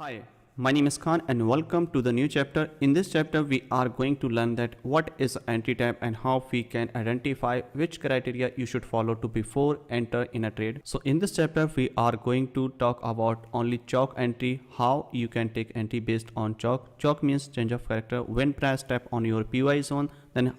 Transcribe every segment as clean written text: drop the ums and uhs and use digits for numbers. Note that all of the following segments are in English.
Hi, my name is Khan and welcome to the new chapter. In this chapter, we are going to learn that what is entry type and how we can identify which criteria you should follow to before enter in a trade. So in this chapter, we are going to talk about only chalk entry, how you can take entry based on chalk. Chalk means change of character. When price tap on your PY zone, then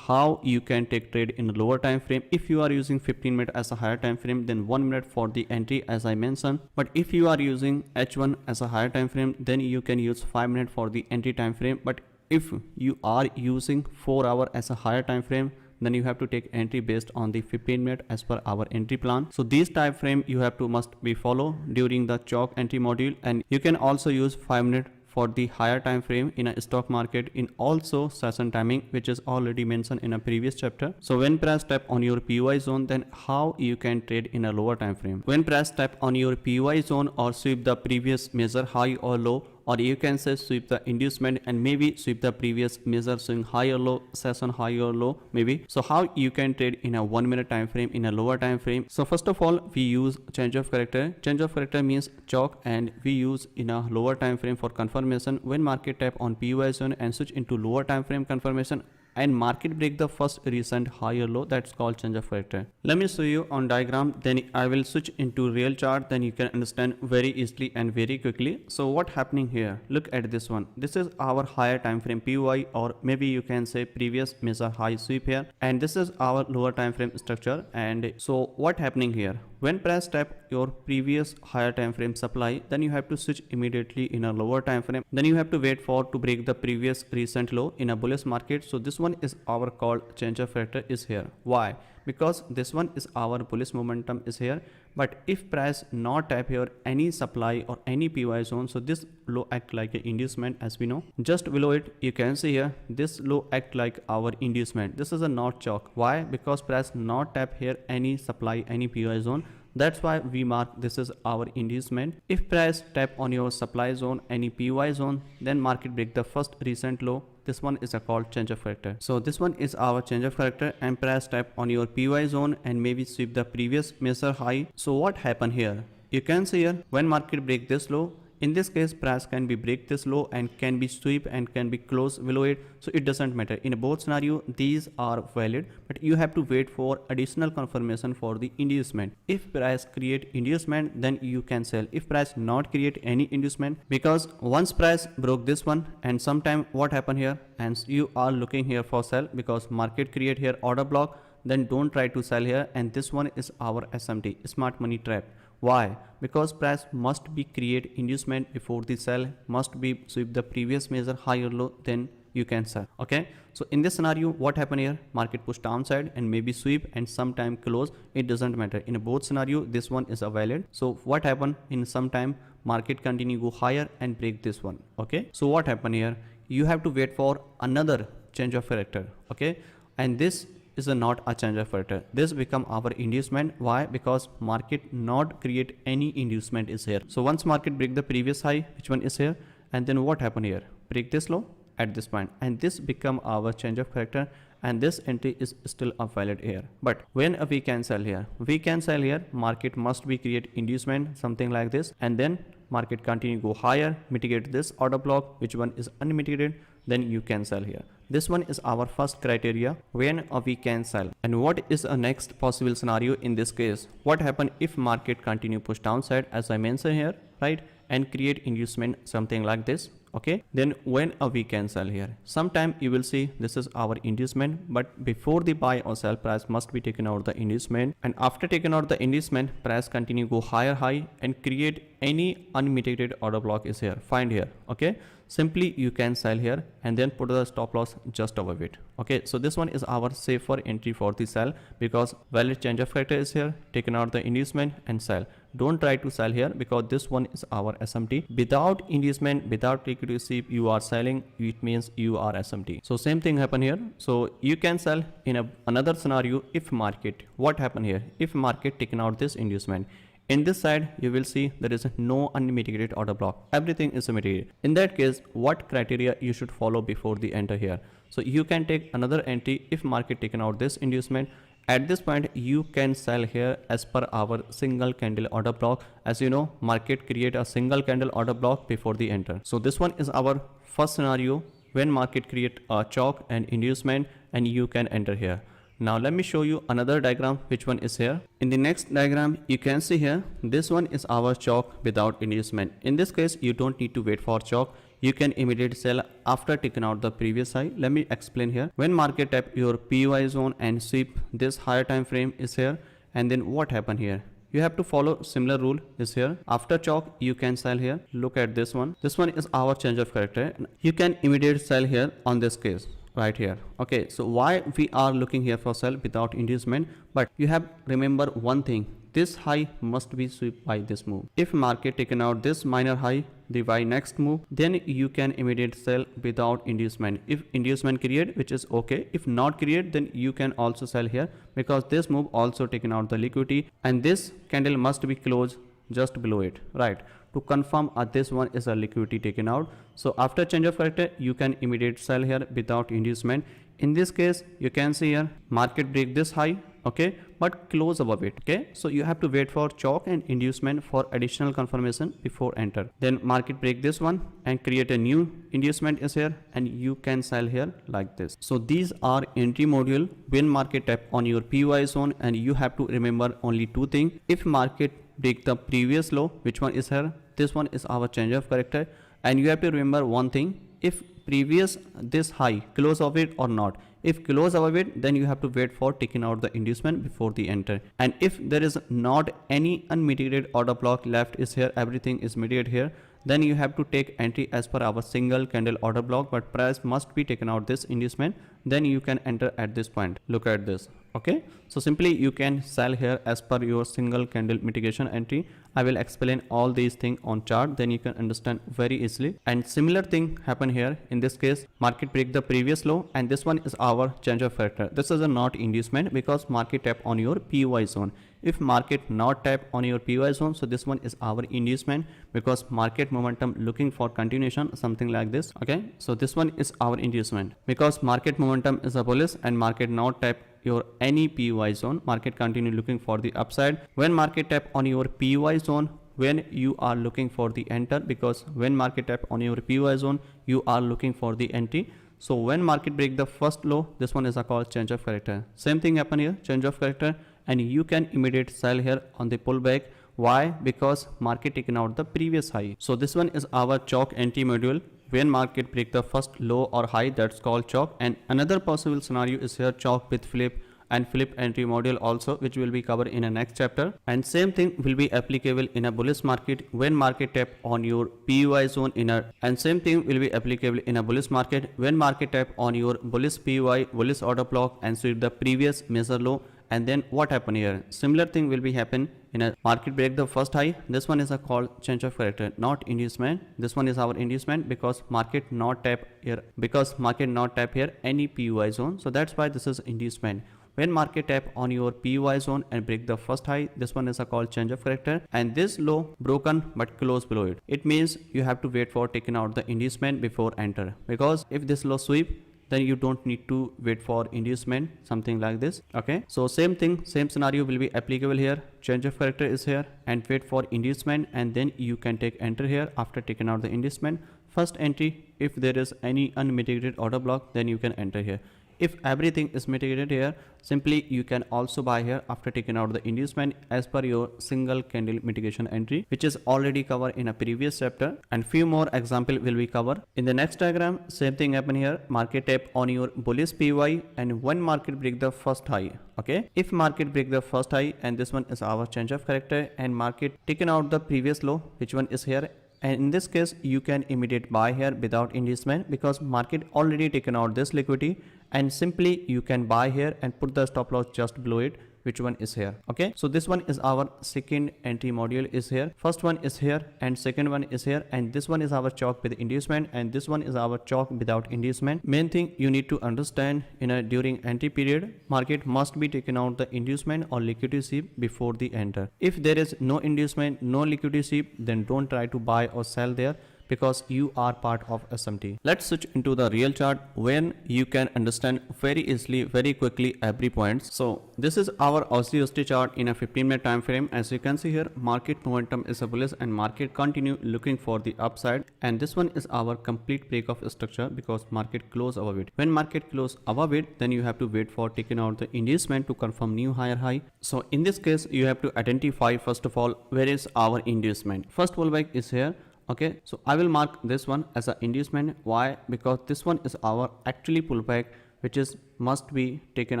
how you can take trade in a lower time frame. If you are using 15 minute as a higher time frame, then 1 minute for the entry as I mentioned. But if you are using H1 as a higher time frame, then you can use 5 minute for the entry time frame. But if you are using 4 hour as a higher time frame, then you have to take entry based on the 15 minute as per our entry plan. So these time frame you have to must be follow during the chalk entry module, and you can also use 5 minute for the higher time frame in a stock market in also session timing, which is already mentioned in a previous chapter. So when price tap on your PY zone, then how you can trade in a lower time frame. When price tap on your PY zone or sweep the previous measure high or low, or you can say sweep the inducement and maybe sweep the previous measure showing high or low, session high or low maybe. So how you can trade in a 1 minute time frame in a lower time frame. So first of all, we use change of character. Change of character means chalk, and we use in a lower time frame for confirmation. When market tap on PY zone and switch into lower time frame confirmation and market break the first recent high or low, that's called change of character. Let me show you on diagram, then I will switch into real chart, then you can understand very easily and very quickly. So what happening here, look at this one. This is our higher time frame PY, or maybe you can say previous measure high sweep here, and this is our lower time frame structure. And so what happening here, when price tap your previous higher time frame supply, then you have to switch immediately in a lower time frame, then you have to wait for to break the previous recent low in a bullish market. So this one is our called change of character is here. Why? Because this one is our bullish momentum is here, but if price not tap here any supply or any PY zone, so this low act like an inducement. As we know, just below it you can see here this low act like our inducement. This is a not chalk. Why? Because price not tap here any supply, any PY zone. That's why we mark this is our inducement. If price tap on your supply zone, any PY zone, then market break the first recent low. This one is a called change of character. So this one is our change of character, and price tap on your PY zone and maybe sweep the previous measure high. So what happened here? You can see here when market break this low, in this case price can be break this low and can be sweep and can be close below it. So it doesn't matter. In both scenario these are valid, but you have to wait for additional confirmation for the inducement. If price create inducement, then you can sell. If price not create any inducement, because once price broke this one, and sometime what happened here, and you are looking here for sell because market create here order block, then don't try to sell here. And this one is our SMT, smart money trap. Why? Because price must be create inducement before the sell, must be sweep the previous measure high or low, then you can sell. Okay, so in this scenario what happened here, market push downside and maybe sweep and sometime close, it doesn't matter. In both scenario this one is a valid. So what happened, in some time market continue go higher and break this one. Okay, so what happened here, you have to wait for another change of character. Okay, and this is not a change of character, this become our inducement. Why? Because market not create any inducement is here. So once market break the previous high, which one is here, and then what happened here, break this low at this point, and this become our change of character, and this entry is still a valid here. But when we can sell here, we can sell here, market must be create inducement something like this, and then market continue go higher, mitigate this order block, which one is unmitigated, then you can sell here. This one is our first criteria when we can sell. And what is a next possible scenario in this case? What happen if market continue push downside as I mentioned here, right, and create inducement something like this? Okay, then when we can sell here, sometime you will see this is our inducement, but before the buy or sell, price must be taken out the inducement, and after taking out the inducement, price continue go higher high and create any unmitigated order block is here, find here. Okay, simply you can sell here and then put the stop loss just above it. Okay, so this one is our safer entry for the sell, because valid change of character is here, taken out the inducement and sell. Don't try to sell here because this one is our SMT. Without inducement, without liquidity sweep, you are selling, it means you are SMT. So same thing happen here. So you can sell in another scenario if market, what happen here, if market taken out this inducement, in this side you will see there is no unmitigated order block, everything is mitigated. In that case, what criteria you should follow before the enter here? So you can take another entry if market taken out this inducement at this point you can sell here as per our single candle order block. As you know, market create a single candle order block before the enter. So this one is our first scenario when market create a chalk and inducement and you can enter here. Now let me show you another diagram, which one is here. In the next diagram, you can see here, this one is our chalk without inducement. In this case, you don't need to wait for chalk. You can immediately sell after taking out the previous high. Let me explain here. When market tap your PY zone and sweep, this higher time frame is here. And then what happened here? You have to follow similar rule is here. After chalk, you can sell here. Look at this one. This one is our change of character. You can immediately sell here on this case. Right here. Okay, so why we are looking here for sell without inducement? But you have remember one thing, this high must be swept by this move. If market taken out this minor high, the by next move, then you can immediate sell without inducement. If inducement create, which is okay. If not create, then you can also sell here, because this move also taken out the liquidity and this candle must be closed just below it, right? To confirm this one is a liquidity taken out. So after change of character, you can immediate sell here without inducement. In this case, you can see here market break this high, okay, but close above it. Okay, so you have to wait for chalk and inducement for additional confirmation before enter. Then market break this one and create a new inducement is here, and you can sell here like this. So these are entry module when market tap on your PY zone, and you have to remember only two things. If market break the previous low, which one is here, this one is our change of character, and you have to remember one thing, if previous this high close of it or not. If close above it, then you have to wait for taking out the inducement before the enter. And if there is not any unmitigated order block left is here, everything is mitigated here, then you have to take entry as per our single candle order block, but price must be taken out this inducement, then you can enter at this point. Look at this. Okay, so simply you can sell here as per your single candle mitigation entry. I will explain all these things on chart, then you can understand very easily. And similar thing happen here. In this case, market break the previous low, and this one is our change of character. This is a not inducement because market tap on your PY zone. If market not tap on your PY zone, so this one is our inducement because market momentum looking for continuation, something like this. Okay, so this one is our inducement because market momentum is a bullish and market not tap your any PY zone, market continue looking for the upside. When market tap on your PY zone, when you are looking for the enter, because when market tap on your PY zone, you are looking for the entry. So when market break the first low, this one is a called change of character. Same thing happen here, change of character, and you can immediate sell here on the pullback. Why? Because market taken out the previous high. So this one is our chalk entry module. When market break the first low or high, that's called chalk. And another possible scenario is here chalk with flip and flip entry module also, which will be covered in a next chapter. And same thing will be applicable in a bullish market when market tap on your PY zone inner, and same thing will be applicable in a bullish market when market tap on your bullish PY bullish order block and sweep the previous major low. And then what happen here? Similar thing will be happen in a market break the first high. This one is a called change of character, not inducement. This one is our inducement because market not tap here, any PY zone. So that's why this is inducement. When market tap on your PY zone and break the first high, this one is a called change of character, and this low broken but close below it. It means you have to wait for taking out the inducement before enter, because if this low sweep, then you don't need to wait for inducement, something like this. Okay, so same thing, same scenario will be applicable here. Change of character is here and wait for inducement, and then you can take enter here after taking out the inducement. First entry, if there is any unmitigated order block, then you can enter here. If everything is mitigated here, simply you can also buy here after taking out the inducement as per your single candle mitigation entry, which is already covered in a previous chapter, and few more example will be covered in the next diagram. Same thing happen here, market tap on your bullish PY and when market break the first high. Okay, if market break the first high, and this one is our change of character, and market taken out the previous low, which one is here, and in this case you can immediate buy here without inducement because market already taken out this liquidity, and simply you can buy here and put the stop loss just below it, which one is here. Okay, so this one is our second entry module is here. First one is here and second one is here, and this one is our chalk with inducement, and this one is our chalk without inducement. Main thing you need to understand, in a during entry period, market must be taken out the inducement or liquidity sweep before the enter. If there is no inducement, no liquidity sweep, then don't try to buy or sell there, because you are part of SMT. Let's switch into the real chart when you can understand very easily, very quickly every point. So this is our Aussie USD chart in a 15-minute time frame. As you can see here, market momentum is a bullish and market continue looking for the upside. And this one is our complete break of structure because market close above it. When market close above it, then you have to wait for taking out the inducement to confirm new higher high. So in this case, you have to identify first of all where is our inducement. First pullback is here. Okay, so I will mark this one as an inducement. Why? Because this one is our actually pullback, which is must be taken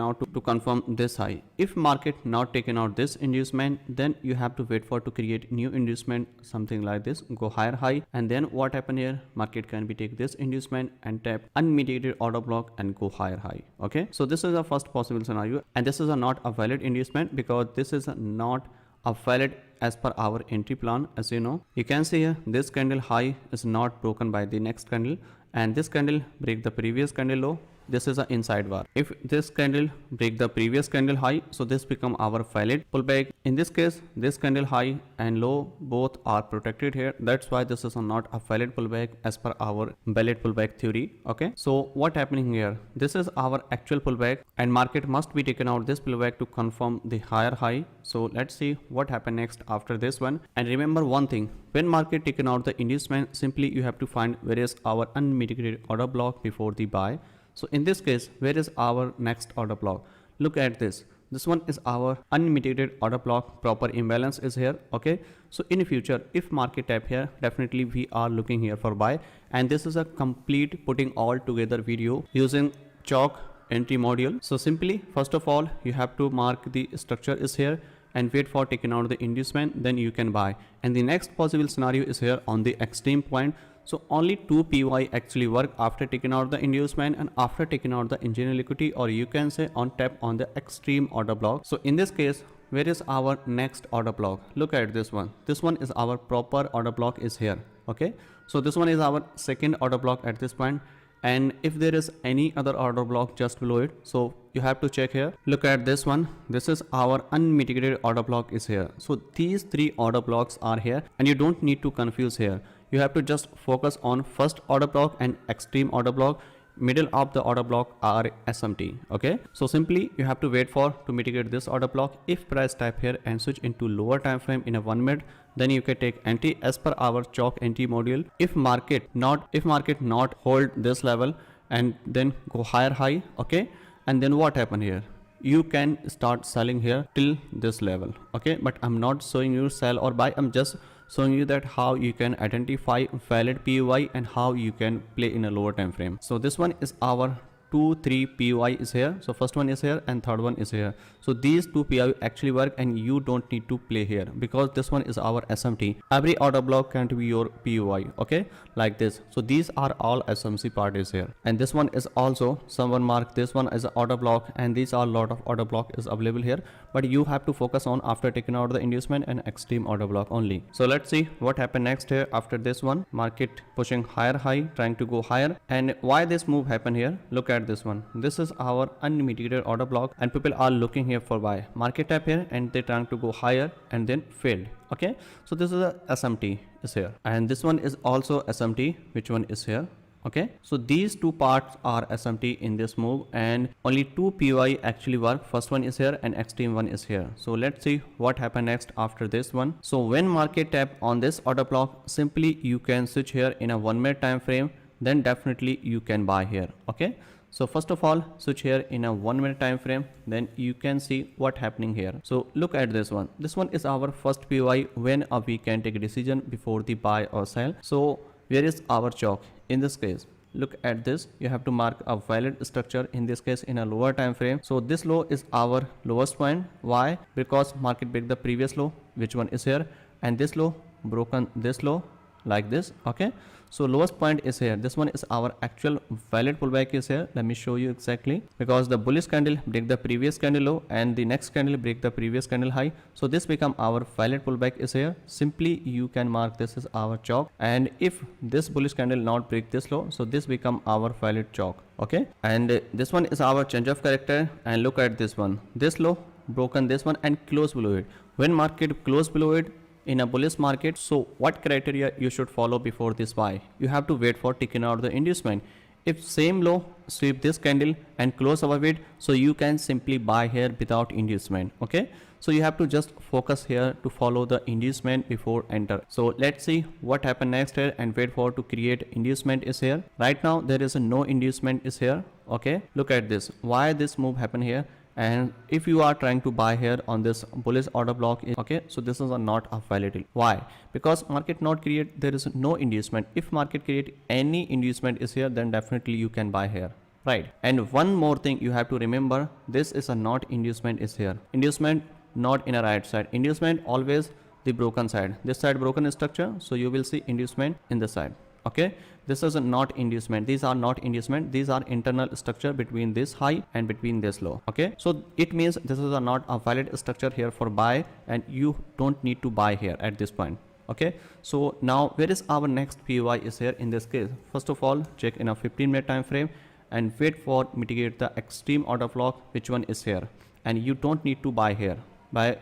out to confirm this high. If market not taken out this inducement, then you have to wait for to create new inducement, something like this, go higher high. And then what happen here, market can be take this inducement and tap unmitigated order block and go higher high. Okay, so this is the first possible scenario, and this is not a valid inducement because this is not a valid as per our entry plan. As you know, you can see here this candle high is not broken by the next candle, and this candle break the previous candle low. This is an inside bar. If this candle break the previous candle high, so this become our valid pullback. In this case, this candle high and low both are protected here. That's why this is not a valid pullback as per our valid pullback theory. Okay, so what happening here? This is our actual pullback, and market must be taken out this pullback to confirm the higher high. So let's see what happened next after this one. And remember one thing, when market taken out the inducement, simply you have to find where is our unmitigated order block before the buy. So in this case, where is our next order block? Look at this. This one is our unmitigated order block. Proper imbalance is here. Okay, so in future, if market tap here, definitely we are looking here for buy. And this is a complete putting all together video using chalk entry module. So simply, first of all, you have to mark the structure is here and wait for taking out the inducement, then you can buy. And the next possible scenario is here on the extreme point. So only 2 PY actually work after taking out the inducement and after taking out the engineer liquidity, or you can say on tap on the extreme order block. So in this case, where is our next order block? Look at this one. This one is our proper order block is here. Okay, so this one is our second order block at this point. And if there is any other order block just below it, so you have to check here. Look at this one. This is our unmitigated order block is here. So these 3 order blocks are here, and you don't need to confuse here. You have to just focus on first order block and extreme order block. Middle of the order block are SMT. Okay, so simply you have to wait for to mitigate this order block. If price tap here and switch into lower time frame in a 1 minute, then you can take entry as per our chalk entry module. If market not hold this level and then go higher high, okay, and then what happen here, you can start selling here till this level. Okay, but I'm not showing you sell or buy, I'm just showing you that how you can identify valid POI and how you can play in a lower time frame. So this one is our 2-3 POI is here. So first one is here and third one is here. So these 2 POI actually work, and you don't need to play here because this one is our SMT. Every order block can be your POI. Okay, like this. So these are all SMC part is here, and this one is also someone mark this one as an order block, and these are a lot of order block is available here, but you have to focus on after taking out the inducement and extreme order block only. So let's see what happened next here after this one. Market pushing higher high, trying to go higher, and why this move happened here? Look at this one. This is our unmitigated order block, and people are looking here for buy. Market tap here and they trying to go higher and then failed. Okay, so this is a SMT is here, and this one is also SMT. Which one is here? Okay, so these 2 parts are SMT in this move, and only 2 POI actually work. First one is here and extreme one is here. So let's see what happened next after this one. So when market tap on this order block, simply you can switch here in a 1 minute time frame, then definitely you can buy here. Okay, so first of all, switch here in a 1 minute time frame, then you can see what happening here. So look at this one. This one is our first POI when we can take a decision before the buy or sell. So where is our chalk? In this case, look at this. You have to mark a valid structure, in this case in a lower time frame. So this low is our lowest point. Why? Because market break the previous low, which one is here, and this low broken this low like this. Okay, so lowest point is here. This one is our actual valid pullback is here. Let me show you exactly, because the bullish candle break the previous candle low and the next candle break the previous candle high. So this become our valid pullback is here. Simply you can mark this is our chalk, and if this bullish candle not break this low, so this become our valid chalk. Okay, and this one is our change of character, and look at this one. This low broken this one and close below it. When market close below it, in a bullish market, so what criteria you should follow before this buy? You have to wait for taking out the inducement. If same low sweep this candle and close above it, so you can simply buy here without inducement. Okay, so you have to just focus here to follow the inducement before enter. So let's see what happened next here and wait for to create inducement is here. Right now there is a no inducement is here. Okay, look at this, why this move happened here. And if you are trying to buy here on this bullish order block, okay, so this is not a valid. Why? Because market not create, there is no inducement. If market create any inducement is here, then definitely you can buy here, right? And one more thing you have to remember, this is a not inducement is here. Inducement not in a right side, inducement always the broken side. This side broken structure, so you will see inducement in this side. Okay, this is a not inducement, these are not inducement, these are internal structure between this high and between this low. Okay, so it means this is a not a valid structure here for buy, and you don't need to buy here at this point. Okay, so now where is our next POI is here in this case? First of all, check in a 15-minute time frame and wait for mitigate the extreme order block, which one is here, and you don't need to buy here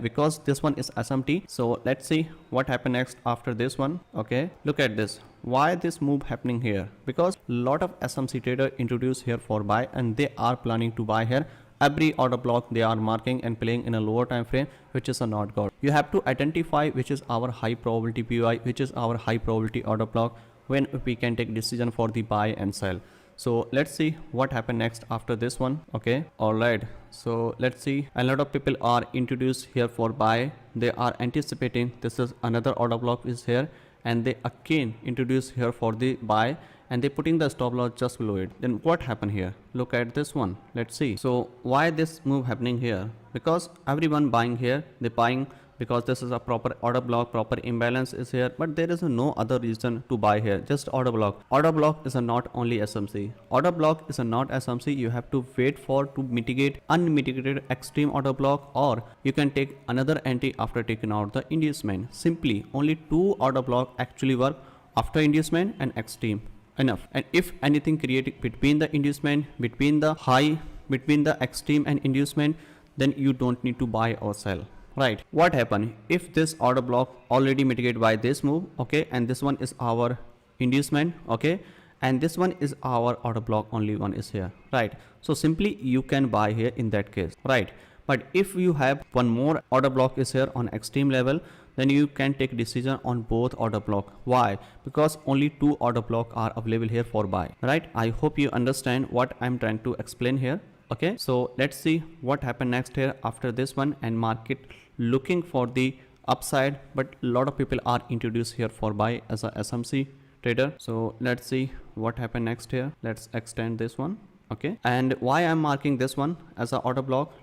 because this one is SMT. So let's see what happened next after this one. Okay, look at this, why this move happening here? Because lot of SMC trader introduced here for buy, and they are planning to buy here. Every order block they are marking and playing in a lower time frame, which is a not good. You have to identify which is our high probability POI, which is our high probability order block, when we can take decision for the buy and sell. So let's see what happened next after this one. Okay, all right, so let's see, a lot of people are introduced here for buy. They are anticipating this is another order block is here, and they again introduce here for the buy, and they putting the stop loss just below it. Then what happened here? Look at this one, let's see. So why this move happening here? Because everyone buying here, they buying because this is a proper order block, proper imbalance is here, but there is no other reason to buy here, just order block. Order block is a not only SMC, order block is a not SMC. You have to wait for to mitigate unmitigated extreme order block, or you can take another entry after taking out the inducement. Simply only two order block actually work after inducement and extreme, enough. And if anything created between the inducement, between the high, between the extreme and inducement, then you don't need to buy or sell. Right, what happened if this order block already mitigated by this move? Okay, and this one is our inducement. Okay, and this one is our order block, only one is here, right? So simply you can buy here in that case, right? But if you have one more order block is here on extreme level, then you can take decision on both order block. Why? Because only two order block are available here for buy, right? I hope you understand what I'm trying to explain here. Okay, so let's see what happened next here after this one, and market looking for the upside, but a lot of people are introduced here for buy as a SMC trader. So let's see what happened next here. Let's extend this one. Okay, and why I'm marking this one as a order block,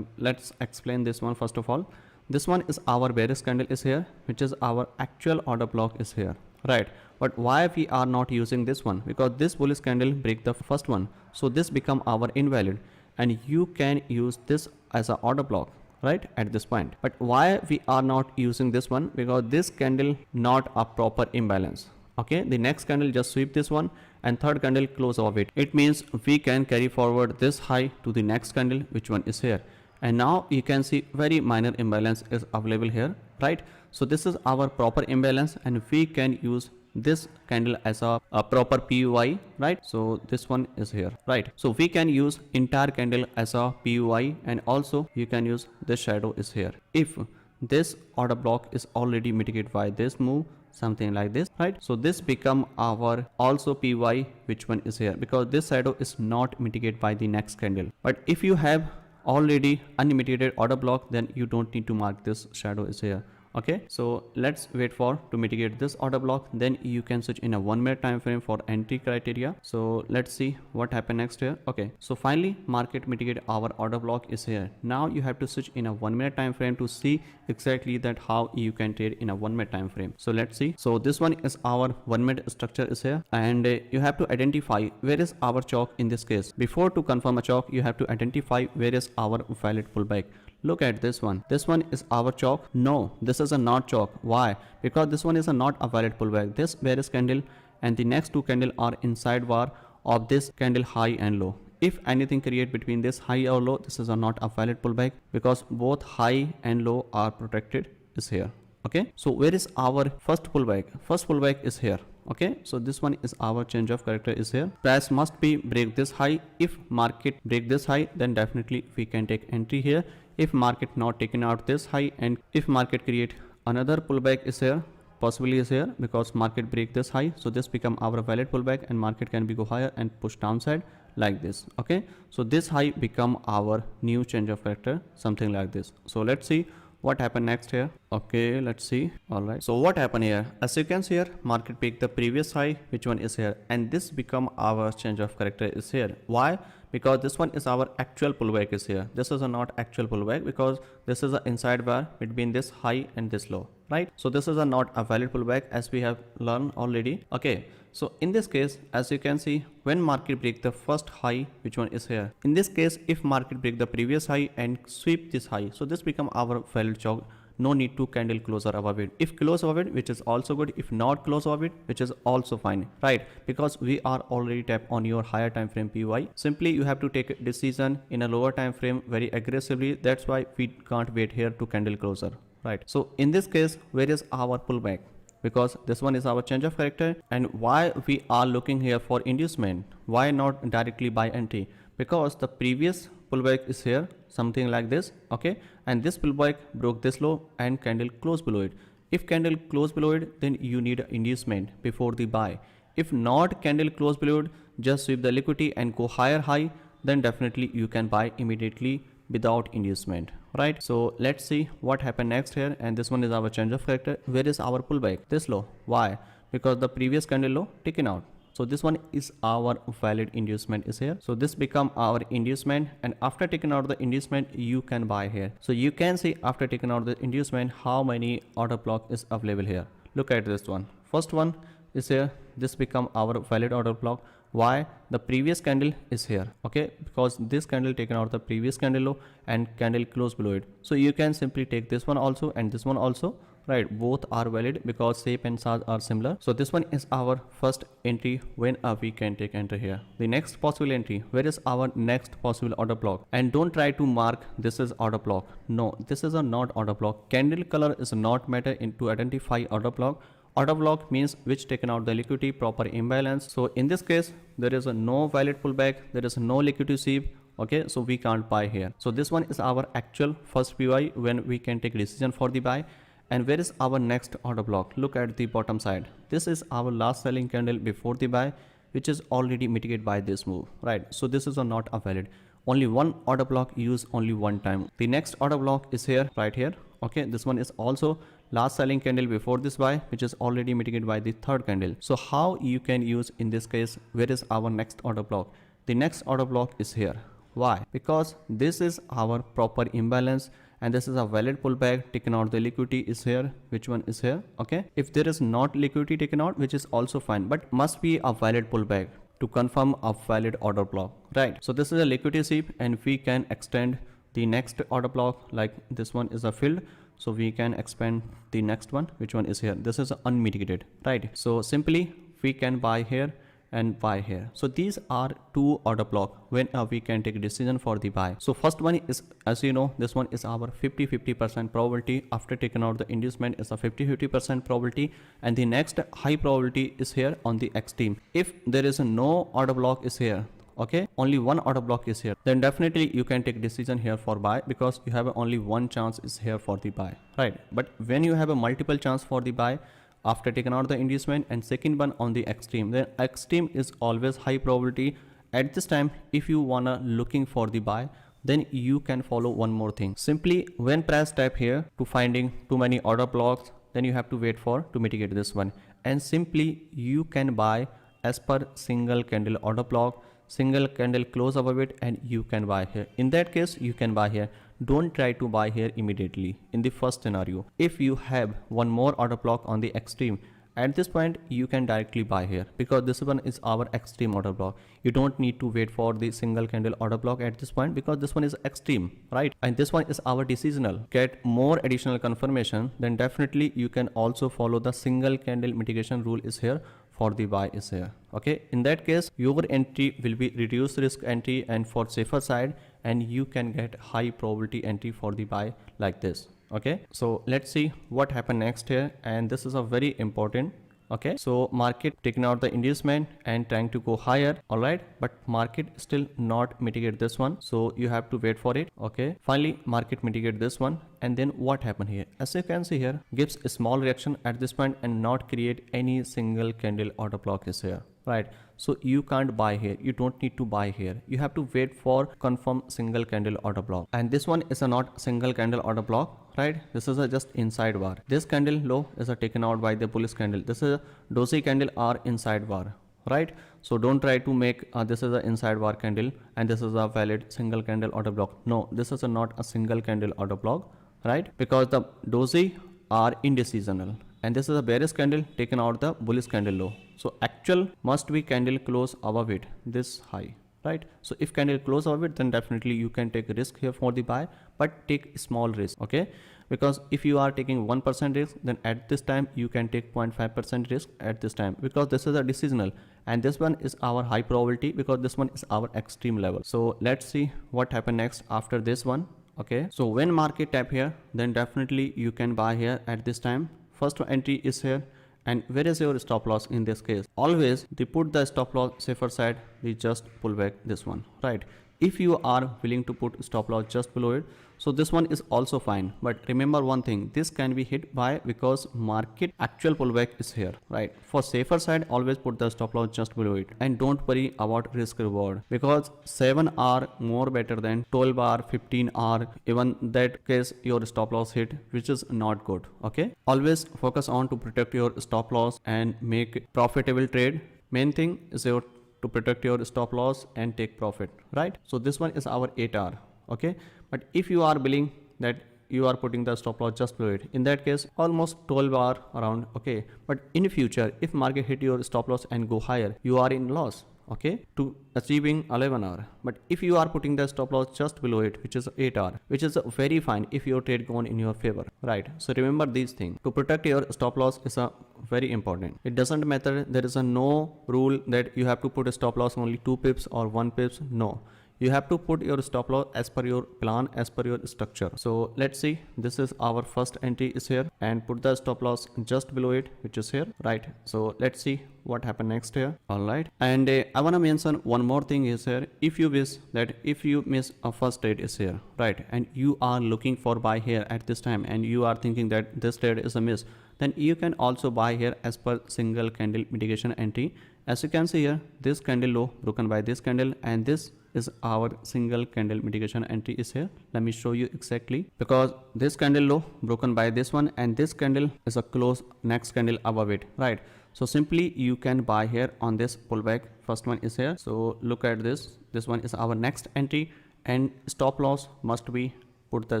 let's explain this one. First of all, this one is our bearish candle is here, which is our actual order block is here, right? But why we are not using this one? Because this bullish candle break the first one, so this become our invalid, and you can use this as a order block, right, at this point. But why we are not using this one? Because this candle not a proper imbalance. Okay, the next candle just sweep this one, and third candle close above it. It means we can carry forward this high to the next candle, which one is here, and now you can see very minor imbalance is available here, right? So this is our proper imbalance, and we can use this candle as a proper POI, right? So this one is here, right? So we can use entire candle as a POI, and also you can use this shadow is here. If this order block is already mitigated by this move, something like this, right? So this become our also POI, which one is here, because this shadow is not mitigated by the next candle. But if you have already unmitigated order block, then you don't need to mark this shadow is here. Okay, so let's wait for to mitigate this order block, then you can switch in a 1 minute time frame for entry criteria. So let's see what happened next here. Okay, so finally market mitigate our order block is here. Now you have to switch in a 1 minute time frame to see exactly that how you can trade in a 1 minute time frame. So let's see. So this one is our 1 minute structure is here, and you have to identify where is our chalk in this case. Before to confirm a chalk, you have to identify where is our valid pullback. Look at this one. This one is our chalk. No, this is a not chalk. Why? Because this one is a not a valid pullback. This bearish candle and the next two candle are inside bar of this candle high and low. If anything create between this high or low, this is a not a valid pullback, because both high and low are protected is here. Okay, so where is our first pullback? First pullback is here. Okay, so this one is our change of character is here. Price must be break this high. If market break this high, then definitely we can take entry here. If market not taken out this high, and if market create another pullback is here, possibly is here, because market break this high, so this become our valid pullback and market can be go higher and push downside like this. Okay, so this high become our new change of character, something like this. So let's see what happened next here. Okay, let's see. All right, so what happened here? As you can see here, market picked the previous high, which one is here, and this become our change of character is here. Why? Because this one is our actual pullback is here. This is a not actual pullback because this is an inside bar between this high and this low, right? So this is a not a valid pullback as we have learned already. Okay, so in this case, as you can see, when market break the first high, which one is here, in this case, if market break the previous high and sweep this high, so this become our valid chalk. No need to candle closer above it. If close above it, which is also good. If not close above it, which is also fine, right? Because we are already tapped on your higher time frame PY. Simply you have to take a decision in a lower time frame very aggressively. That's why we can't wait here to candle closer, right? So in this case, where is our pullback? Because this one is our change of character, and why we are looking here for inducement? Why not directly buy entry? Because the previous pullback is here, something like this. Okay, and this pullback broke this low and candle close below it. If candle close below it, then you need inducement before the buy. If not candle close below it, just sweep the liquidity and go higher high, then definitely you can buy immediately without inducement, right? So let's see what happened next here, and this one is our change of character. Where is our pullback? This low. Why? Because the previous candle low taken out. So this one is our valid inducement is here. So this become our inducement, and after taking out the inducement, you can buy here. So you can see after taking out the inducement how many order block is available here. Look at this one. First one is here. This become our valid order block. Why? The previous candle is here. Okay, because this candle taken out the previous candle low and candle close below it. So you can simply take this one also and this one also, right? Both are valid because shape and size are similar. So this one is our first entry when we can take entry here. The next possible entry, where is our next possible order block? And don't try to mark this is order block. No, this is a not order block. Candle color is not matter to identify order block. Order block means which taken out the liquidity proper imbalance. So in this case, there is a no valid pullback, there is no liquidity sweep. Okay, so we can't buy here. So this one is our actual first PY when we can take decision for the buy. And where is our next order block? Look at the bottom side. This is our last selling candle before the buy, which is already mitigated by this move, right? So this is a not a valid. Only one order block use only one time. The next order block is here, right here. Okay, this one is also last selling candle before this buy, which is already mitigated by the third candle. So how you can use in this case, where is our next order block? The next order block is here. Why? Because this is our proper imbalance and this is a valid pullback. Taken out the liquidity is here. Which one is here? Okay, if there is not liquidity taken out, which is also fine, but must be a valid pullback to confirm a valid order block, right? So this is a liquidity sweep and we can extend the next order block, like this one is a filled, so we can expand the next one, which one is here. This is unmitigated, right? So simply we can buy here and buy here. So these are two order block when we can take a decision for the buy. So first one is, as you know, this one is our 50-50% probability. After taking out the inducement is a 50-50% probability, and the next high probability is here on the extreme. If there is a no order block is here, okay, only one order block is here, then definitely you can take decision here for buy because you have only one chance is here for the buy, right? But when you have a multiple chance for the buy after taking out the inducement and second one on the extreme, then extreme is always high probability. At this time, if you wanna looking for the buy, then you can follow one more thing. Simply when price tap here to finding too many order blocks, then you have to wait for to mitigate this one, and simply you can buy as per single candle order block, single candle close above it, and you can buy here. In that case, you can buy here. Don't try to buy here immediately in the first scenario. If you have one more order block on the extreme, at this point you can directly buy here because this one is our extreme order block. You don't need to wait for the single candle order block at this point because this one is extreme, right? And this one is our decisional. Get more additional confirmation, then definitely you can also follow the single candle mitigation rule is here for the buy is here. Okay, in that case your entry will be reduced risk entry and for safer side, and you can get high probability entry for the buy like this. Okay, so let's see what happened next here, and this is a very important. Okay, so market taking out the inducement and trying to go higher. All right, but market still not mitigate this one, so you have to wait for it. Okay, finally market mitigate this one, and then what happened here? As you can see here, gives a small reaction at this point and not create any single candle order block is here, right? So you can't buy here, you don't need to buy here, you have to wait for confirm single candle order block. And this one is a not single candle order block, right? This is a just inside bar. This candle low is a taken out by the bullish candle. This is a doji candle or inside bar, right? So don't try to make this is a inside bar candle and this is a valid single candle order block. No, this is not a single candle order block, right? Because the doji are indecisional, and this is a bearish candle taken out the bullish candle low. So actual must be candle close above it, this high, right? So if candle close above it, then definitely you can take a risk here for the buy, but take small risk. Okay, because if you are taking 1% risk, then at this time you can take 0.5% risk at this time, because this is a decisional and this one is our high probability, because this one is our extreme level. So let's see what happened next after this one. Okay, so when market tap here, then definitely you can buy here at this time. First entry is here, and where is your stop loss in this case? Always they put the stop loss safer side, they just pull back this one, right? If you are willing to put stop loss just below it, so this one is also fine. But remember one thing, this can be hit by, because market actual pullback is here, right? For safer side, always put the stop loss just below it, and don't worry about risk reward, because 7 are more better than 12 hour, 15 hour, even that case your stop loss hit, which is not good. Okay, always focus on to protect your stop loss and make profitable trade. Main thing is your to protect your stop loss and take profit, right? So this one is our 8 hour. Okay, but if you are billing that you are putting the stop loss just below it, in that case almost 12 hour around. Okay, but in future if market hit your stop loss and go higher, you are in loss, okay, to achieving 11 hour. But if you are putting the stop loss just below it, which is 8 hour, which is very fine if your trade gone in your favor, right? So remember these things. To protect your stop loss is a very important. It doesn't matter, there is a no rule that you have to put a stop loss only 2 pips or 1 pips. No, you have to put your stop loss as per your plan, as per your structure. So let's see, this is our first entry is here, and put the stop loss just below it, which is here, right? So let's see what happened next here. All right, and I want to mention one more thing is here. If you wish that if you miss a first trade is here, right, and you are looking for buy here at this time, and you are thinking that this trade is a miss, then you can also buy here as per single candle mitigation entry. As you can see here, this candle low broken by this candle, and this is our single candle mitigation entry is here. Let me show you exactly, because this candle low broken by this one, and this candle is a close next candle above it, right? So simply you can buy here on this pullback. First one is here. So look at this one is our next entry, and stop loss must be put the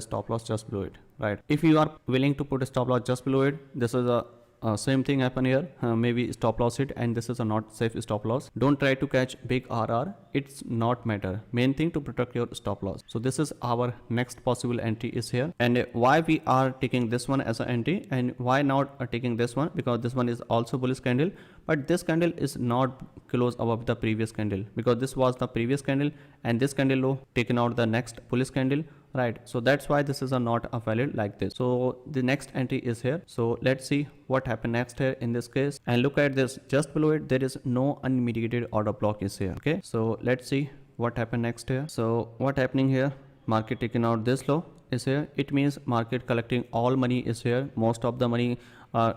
stop loss just below it, right? If you are willing to put a stop loss just below it, this is a same thing happen here. Maybe stop loss hit, and this is a not safe stop loss. Don't try to catch big RR, it's not matter. Main thing to protect your stop loss. So this is our next possible entry is here. And why we are taking this one as an entry, and why not taking this one? Because this one is also bullish candle, but this candle is not close above the previous candle, because this was the previous candle, and this candle low taken out the next bullish candle, right? So that's why this is a not a valid like this. So the next entry is here. So let's see what happened next here in this case, and look at this, just below it there is no unmitigated order block is here. Okay, so let's see what happened next here. So what happening here, market taking out this low is here. It means market collecting all money is here, most of the money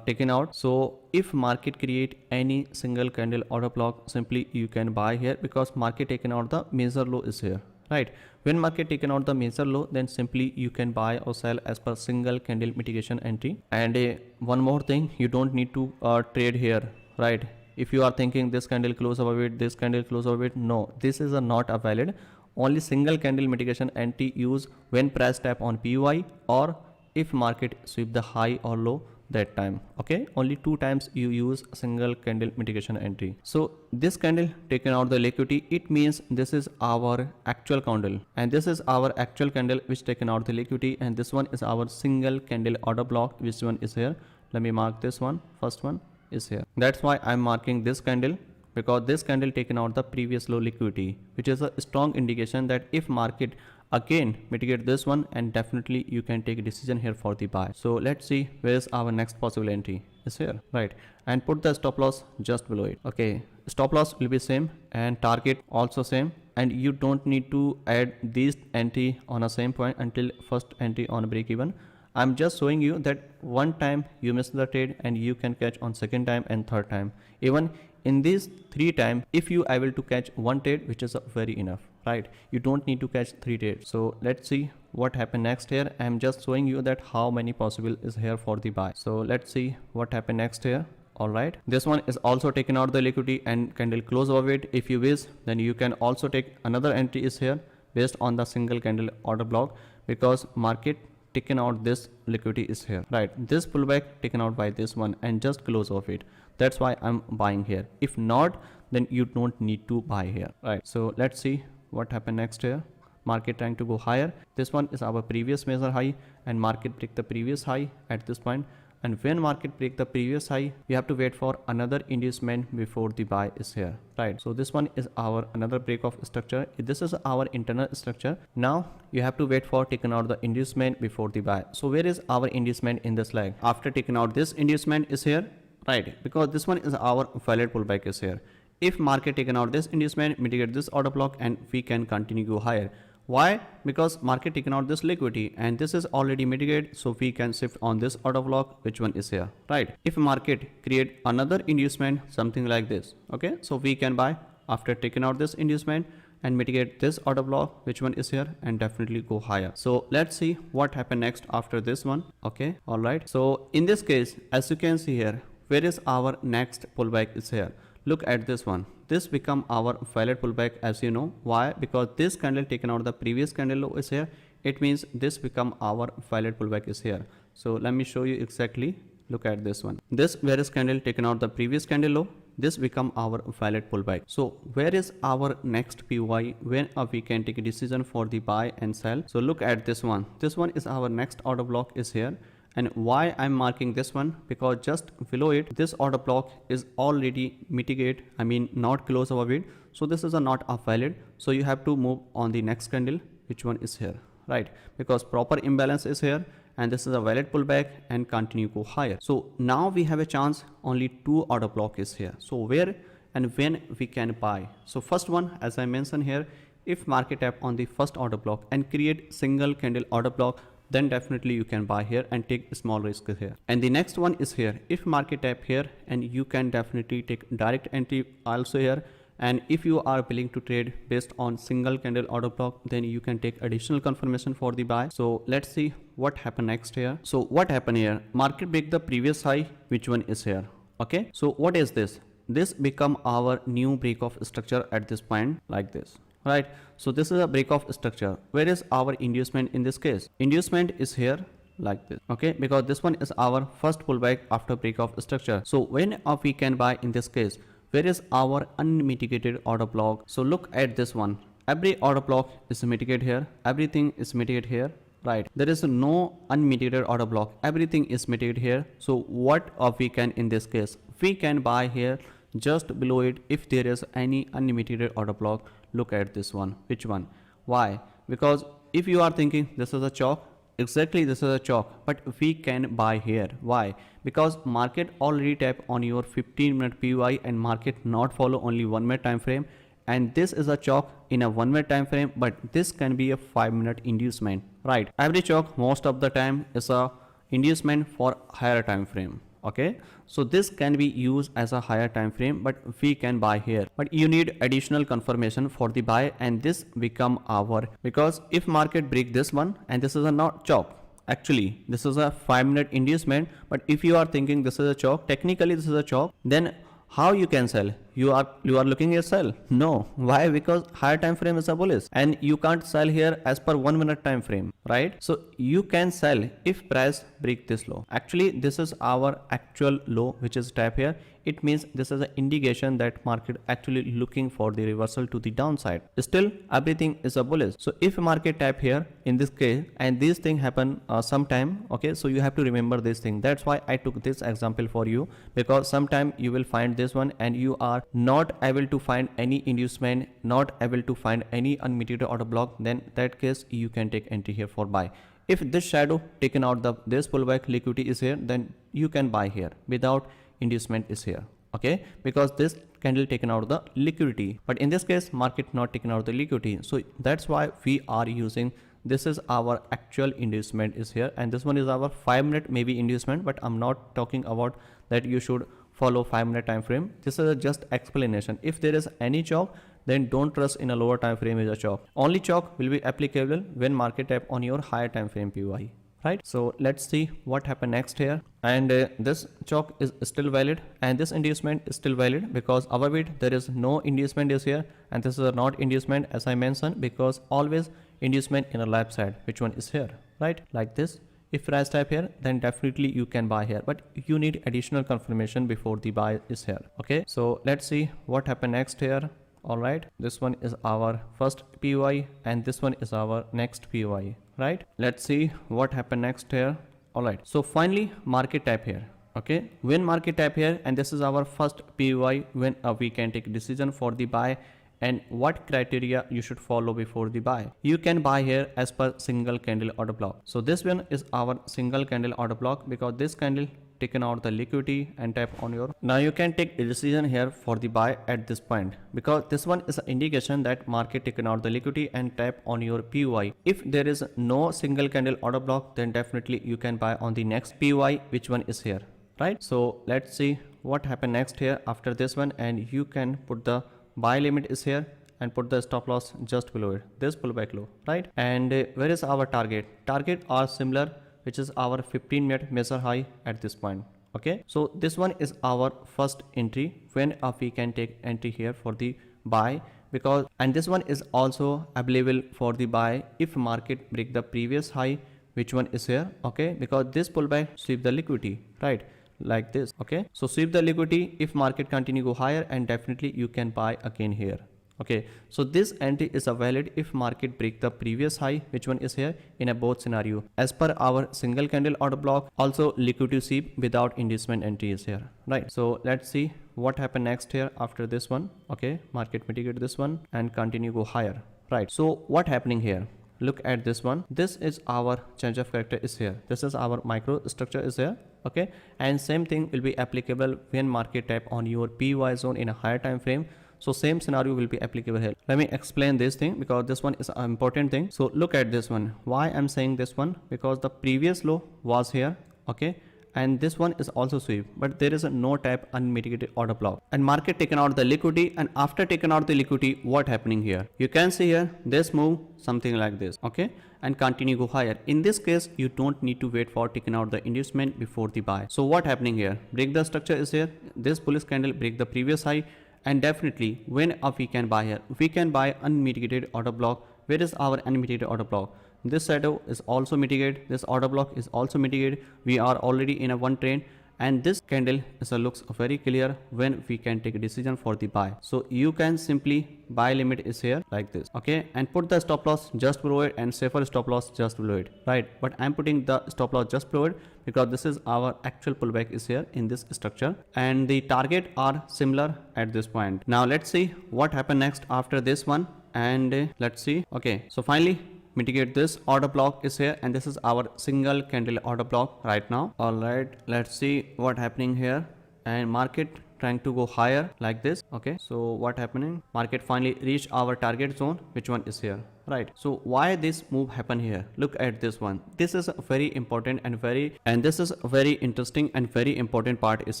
taken out. So if market create any single candle order block, simply you can buy here, because market taken out the major low is here, right? When market taken out the major low, then simply you can buy or sell as per single candle mitigation entry. And one more thing, you don't need to trade here, right? If you are thinking this candle close above it, this candle close above it, no, this is not a valid. Only single candle mitigation entry use when price tap on PUI, or if market sweep the high or low that time. Okay, only 2 times you use single candle mitigation entry. So this candle taken out the liquidity, it means this is our actual candle, and this is our actual candle which taken out the liquidity, and this one is our single candle order block, which one is here. Let me mark this one. First one is here. That's why I'm marking this candle, because this candle taken out the previous low liquidity, which is a strong indication that if market again mitigate this one, and definitely you can take a decision here for the buy. So let's see where is our next possible entry is here, right? And put the stop loss just below it. Okay, stop loss will be same and target also same, and you don't need to add these entry on a same point until first entry on a break even. I'm just showing you that one time you miss the trade and you can catch on second time and third time. Even in these 3 times, if you able to catch one trade, which is very enough, right? You don't need to catch 3 trades. So let's see what happened next here. I'm just showing you that how many possible is here for the buy. So let's see what happened next here. All right, this one is also taken out the liquidity and candle close over it. If you wish, then you can also take another entry is here based on the single candle order block, because market taken out this liquidity is here, right? This pullback taken out by this one and just close off it. That's why I'm buying here. If not, then you don't need to buy here, right? So let's see what happened next here. Market trying to go higher. This one is our previous major high, and market break the previous high at this point. And when market break the previous high, you have to wait for another inducement before the buy is here, right? So this one is our another break of structure. This is our internal structure. Now you have to wait for taking out the inducement before the buy. So where is our inducement in this leg? After taking out this inducement is here, right? Because this one is our valid pullback is here. If market taken out this inducement, mitigate this order block, and we can continue go higher. Why? Because market taken out this liquidity and this is already mitigated, so we can shift on this order block, which one is here, right? If market create another inducement, something like this, okay, so we can buy after taking out this inducement and mitigate this order block, which one is here, and definitely go higher. So let's see what happened next after this one. Okay, all right, so in this case, as you can see here, where is our next pullback is here. Look at this one. This become our valid pullback, as you know. Why? Because this candle taken out the previous candle low is here. It means this become our valid pullback is here. So let me show you exactly. Look at this one. This whereas candle taken out the previous candle low, this become our valid pullback. So where is our next PY when we can take a decision for the buy and sell? So look at this one. This one is our next order block is here. And why I'm marking this one? Because just below it, this order block is already mitigate, I mean not close above it. So this is not a valid. So you have to move on the next candle, which one is here, right? Because proper imbalance is here, and this is a valid pullback and continue go higher. So now we have a chance, only 2 order block is here. So where and when we can buy? So first one, as I mentioned here, if market tap on the first order block and create single candle order block, then definitely you can buy here and take a small risk here. And the next one is here. If market tap here, and you can definitely take direct entry also here. And if you are willing to trade based on single candle order block, then you can take additional confirmation for the buy. So let's see what happened next here. So what happened here? Market break the previous high, which one is here. Okay, so what is this? This become our new break of structure at this point, like this, right? So this is a break of structure. Where is our inducement in this case? Inducement is here like this, okay, because this one is our first pullback after break of structure. So when we can buy in this case? Where is our unmitigated order block? So look at this one. Every order block is mitigated here. Everything is mitigated here, right? There is no unmitigated order block. Everything is mitigated here. So what we can in this case? We can buy here just below it if there is any unmitigated order block. Look at this one. Which one? Why? Because if you are thinking this is a chalk, exactly this is a chalk, but we can buy here. Why? Because market already tap on your 15-minute PY and market not follow only 1-minute time frame, and this is a chalk in a 1-minute time frame, but this can be a 5-minute inducement, right? Every chalk most of the time is a inducement for higher time frame. Okay, so this can be used as a higher time frame, but we can buy here, but you need additional confirmation for the buy, and this become our, because if market break this one, and this is a not chalk, actually this is a 5-minute inducement, but if you are thinking this is a chalk, technically this is a chalk, then how you can sell? You are looking at sell? No. Why? Because higher time frame is a bullish, and you can't sell here as per 1-minute time frame, right? So you can sell if price break this low. Actually this is our actual low, which is tap here. It means this is an indication that market actually looking for the reversal to the downside. Still everything is a bullish. So if market tap here in this case, and this thing happen sometime, okay, so you have to remember this thing. That's why I took this example for you, because sometime you will find this one and you are not able to find any inducement, not able to find any unmitigated order block, then that case you can take entry here for buy. If this shadow taken out this pullback liquidity is here, then you can buy here without inducement is here. Okay, because this candle taken out the liquidity, but in this case market not taken out the liquidity, so that's why we are using, this is our actual inducement is here, and this one is our 5-minute maybe inducement, but I'm not talking about that you should follow 5-minute time frame. This is a just explanation. If there is any chop, then don't trust in a lower time frame is a chop. Only chop will be applicable when market tap on your higher time frame PY. Right, so let's see what happened next here. And this chop is still valid, and this inducement is still valid, because our bid there is no inducement is here, and this is a not inducement as I mentioned, because always inducement in a left side, which one is here, right, like this. If price type here, then definitely you can buy here, but you need additional confirmation before the buy is here. Okay, so let's see what happened next here. All right, this one is our first PY, and this one is our next PY. Right, let's see what happened next here. All right, so finally market tap here. Okay, when market tap here, and this is our first PY, when we can take decision for the buy, and what criteria you should follow before the buy. You can buy here as per single candle order block. So this one is our single candle order block, because this candle taken out the liquidity and tap on your, now you can take a decision here for the buy at this point, because this one is an indication that market taken out the liquidity and tap on your PY. If there is no single candle order block, then definitely you can buy on the next PY, which one is here, right? So let's see what happened next here after this one, and you can put the buy limit is here and put the stop loss just below it, this pullback low, right? And where is our target? Target are similar, which is our 15-minute measure high at this point. Okay, so this one is our first entry when we can take entry here for the buy, because, and this one is also available for the buy if market break the previous high, which one is here. Okay, because this pullback sweep the liquidity, right, like this. Okay, so sweep the liquidity, if market continue go higher, and definitely you can buy again here. Okay, so this entry is a valid if market break the previous high, which one is here, in a both scenario as per our single candle order block. Also liquidity sweep without inducement entry is here, right? So let's see what happened next here after this one. Okay, market mitigate this one and continue go higher, right? So what happening here? Look at this one. This is our change of character is here. This is our micro structure is here. Okay, and same thing will be applicable when market tap on your PY zone in a higher time frame. So same scenario will be applicable here. Let me explain this thing, because this one is an important thing. So look at this one. Why I'm saying this one? Because the previous low was here. Okay, and this one is also sweep, but there is a no tap unmitigated order block, and market taken out the liquidity. And after taken out the liquidity, what happening here? You can see here this move something like this. Okay, and continue go higher. In this case, you don't need to wait for taking out the inducement before the buy. So what happening here? Break the structure is here. This bullish candle break the previous high, and definitely when we can buy here, we can buy unmitigated order block. Where is our unmitigated order block? This shadow is also mitigated, this order block is also mitigated. We are already in a one trend, and this candle is looks very clear when we can take a decision for the buy. So you can simply buy limit is here like this. Okay, and put the stop loss just below it, and safer stop loss just below it, right? But I'm putting the stop loss just below it because this is our actual pullback is here in this structure, and the target are similar at this point. Now let's see what happened next after this one, and let's see. Okay, so finally mitigate this order block is here, and this is our single candle order block right now. All right, let's see what happening here, and market trying to go higher like this. Okay, so what happening? Market finally reached our target zone, which one is here, right? So why this move happen here? Look at this one. This is very important and this is a very interesting and very important part is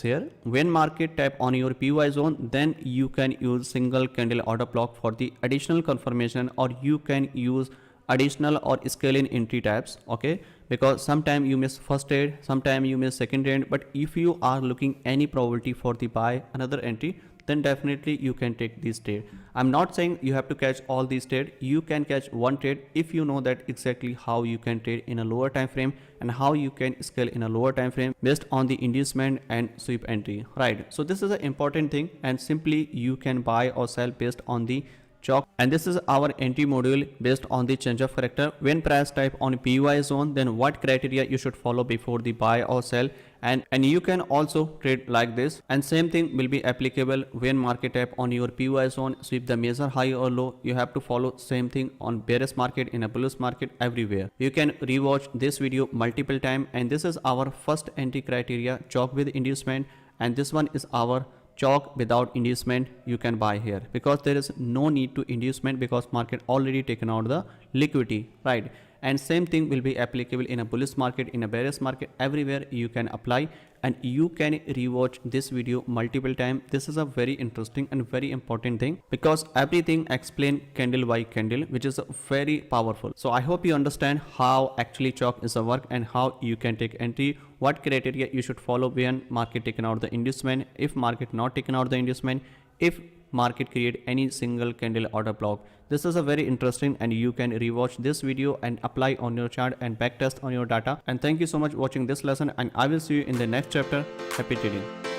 here. When market tap on your PY zone, then you can use single candle order block for the additional confirmation, or you can use additional or scaling entry types. Okay, because sometime you miss first trade, sometime you miss second trade, but if you are looking any probability for the buy another entry, then definitely you can take this trade. I'm not saying you have to catch all these trade. You can catch one trade if you know that exactly how you can trade in a lower time frame and how you can scale in a lower time frame based on the inducement and sweep entry, right? So this is an important thing, and simply you can buy or sell based on the chalk, and this is our entry module based on the change of character. When price type on PY zone, then what criteria you should follow before the buy or sell, and you can also trade like this. And same thing will be applicable when market type on your PY zone. So if the measure high or low, you have to follow same thing on bearish market, in a bullish market, everywhere. You can rewatch this video multiple time, and this is our first entry criteria, chalk with inducement, and this one is our chalk without inducement. You can buy here because there is no need to inducement because market already taken out the liquidity, right? And same thing will be applicable in a bullish market, in a bearish market, everywhere you can apply, and you can rewatch this video multiple times. This is a very interesting and very important thing because everything explained candle by candle, which is very powerful. So I hope you understand how actually chalk is a work and how you can take entry, what criteria you should follow when market taken out the inducement, if market not taken out the inducement, if market create any single candle order block. This is a very interesting, and you can rewatch this video and apply on your chart and backtest on your data. And thank you so much for watching this lesson, and I will see you in the next chapter. Happy trading.